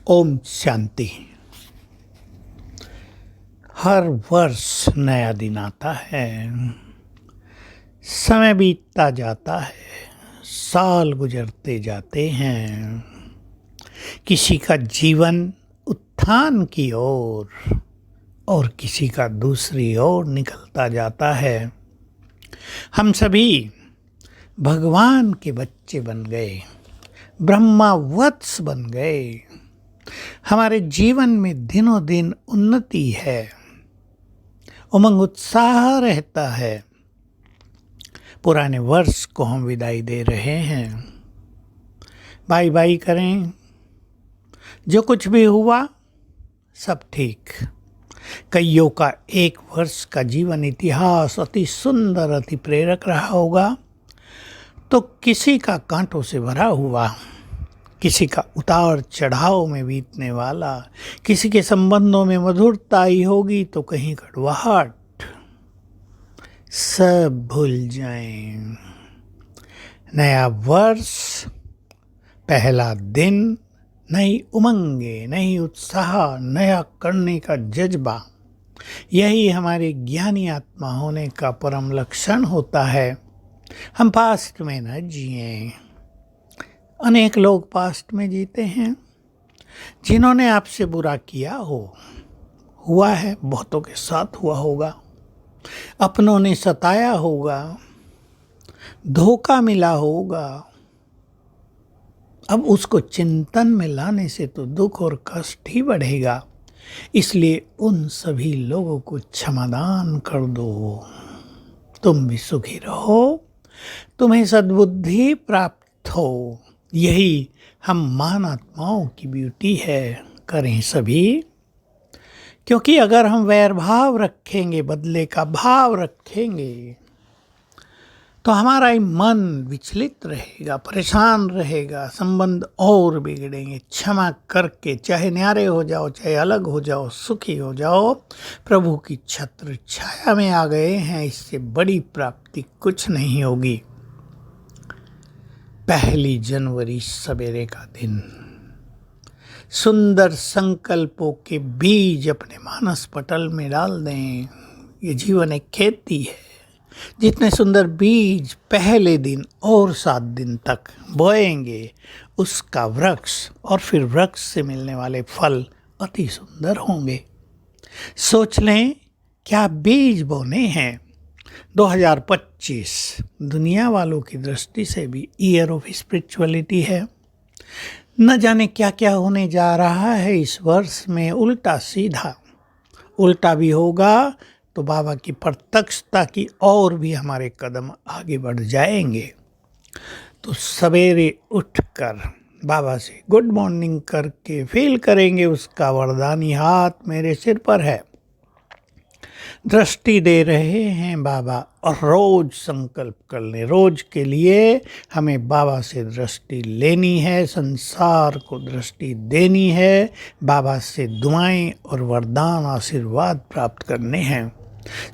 ओम शांति। हर वर्ष नया दिन आता है, समय बीतता जाता है, साल गुजरते जाते हैं। किसी का जीवन उत्थान की ओर और किसी का दूसरी ओर निकलता जाता है। हम सभी भगवान के बच्चे बन गए, ब्रह्मावत्स बन गए। हमारे जीवन में दिनों दिन उन्नति है, उमंग उत्साह रहता है। पुराने वर्ष को हम विदाई दे रहे हैं। बाय बाय करें। जो कुछ भी हुआ सब ठीक। कईयों का एक वर्ष का जीवन इतिहास अति सुंदर, अति प्रेरक रहा होगा, तो किसी का कांटों से भरा हुआ, किसी का उतार चढ़ाव में बीतने वाला, किसी के संबंधों में मधुरता आई होगी तो कहीं कड़वाहट। सब भूल जाएं। नया वर्ष, पहला दिन, नई उमंगे, नई उत्साह, नया करने का जज्बा, यही हमारे ज्ञानी आत्मा होने का परम लक्षण होता है। हम पास्ट में न जिएं। अनेक लोग पास्ट में जीते हैं। जिन्होंने आपसे बुरा किया हुआ है, बहुतों के साथ हुआ होगा। अपनों ने सताया होगा, धोखा मिला होगा। अब उसको चिंतन में लाने से तो दुख और कष्ट ही बढ़ेगा। इसलिए उन सभी लोगों को क्षमादान कर दो। तुम भी सुखी रहो, तुम्हें सद्बुद्धि प्राप्त हो। यही हम मान आत्माओं की ब्यूटी है। करें सभी, क्योंकि अगर हम वैर भाव रखेंगे, बदले का भाव रखेंगे, तो हमारा मन विचलित रहेगा, परेशान रहेगा, संबंध और बिगड़ेंगे। क्षमा करके चाहे न्यारे हो जाओ, चाहे अलग हो जाओ, सुखी हो जाओ। प्रभु की छत्र छाया में आ गए हैं, इससे बड़ी प्राप्ति कुछ नहीं होगी। 1 जनवरी सवेरे का दिन, सुंदर संकल्पों के बीज अपने मानस पटल में डाल दें। ये जीवन एक खेती है। जितने सुंदर बीज पहले दिन और 7 दिन तक बोएंगे, उसका वृक्ष और फिर वृक्ष से मिलने वाले फल अति सुंदर होंगे। सोच लें, क्या बीज बोने हैं। 2025 दुनिया वालों की दृष्टि से भी ईयर ऑफ स्पिरिचुअलिटी है। न जाने क्या क्या होने जा रहा है इस वर्ष में। उल्टा सीधा, उल्टा भी होगा तो बाबा की प्रत्यक्षता की और भी हमारे कदम आगे बढ़ जाएंगे। तो सवेरे उठकर बाबा से गुड मॉर्निंग करके फील करेंगे उसका वरदानी हाथ मेरे सिर पर है, दृष्टि दे रहे हैं बाबा। और रोज संकल्प कर लें, रोज के लिए हमें बाबा से दृष्टि लेनी है, संसार को दृष्टि देनी है, बाबा से दुआएं और वरदान आशीर्वाद प्राप्त करने हैं।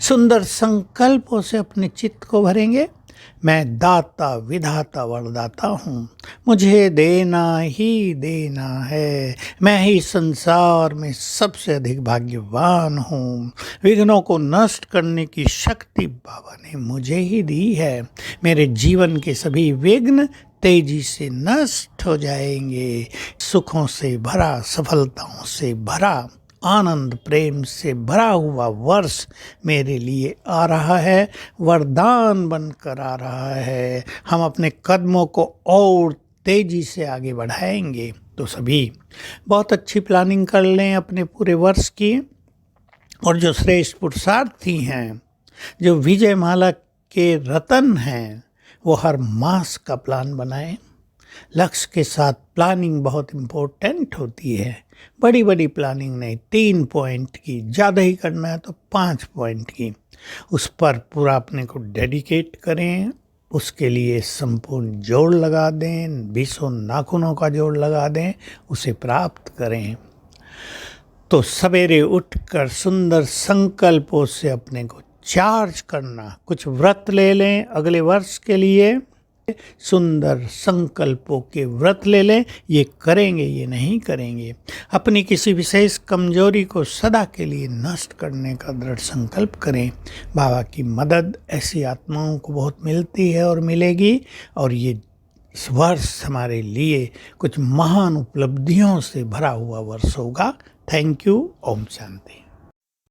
सुंदर संकल्पों से अपने चित्त को भरेंगे। मैं दाता विधाता वरदाता हूँ, मुझे देना ही देना है। मैं ही संसार में सबसे अधिक भाग्यवान हूँ। विघ्नों को नष्ट करने की शक्ति बाबा ने मुझे ही दी है। मेरे जीवन के सभी विघ्न तेजी से नष्ट हो जाएंगे। सुखों से भरा, सफलताओं से भरा, आनंद प्रेम से भरा हुआ वर्ष मेरे लिए आ रहा है, वरदान बनकर आ रहा है। हम अपने कदमों को और तेजी से आगे बढ़ाएंगे। तो सभी बहुत अच्छी प्लानिंग कर लें अपने पूरे वर्ष की। और जो श्रेष्ठ पुरुषार्थी हैं, जो विजय माला के रतन हैं, वो हर मास का प्लान बनाएं। लक्ष्य के साथ प्लानिंग बहुत इम्पोर्टेंट होती है। बड़ी बड़ी प्लानिंग नहीं, 3 पॉइंट की, ज़्यादा ही करना है तो 5 पॉइंट की। उस पर पूरा अपने को डेडिकेट करें। उसके लिए संपूर्ण जोड़ लगा दें, 20 नाखूनों का जोड़ लगा दें, उसे प्राप्त करें। तो सवेरे उठकर सुंदर संकल्पों से अपने को चार्ज करना। कुछ व्रत ले लें अगले वर्ष के लिए, सुंदर संकल्पों के व्रत ले लें, ये करेंगे ये नहीं करेंगे। अपनी किसी विशेष कमजोरी को सदा के लिए नष्ट करने का दृढ़ संकल्प करें। बाबा की मदद ऐसी आत्माओं को बहुत मिलती है और मिलेगी, और ये इस वर्ष हमारे लिए कुछ महान उपलब्धियों से भरा हुआ वर्ष होगा। Thank you. ओम शांति।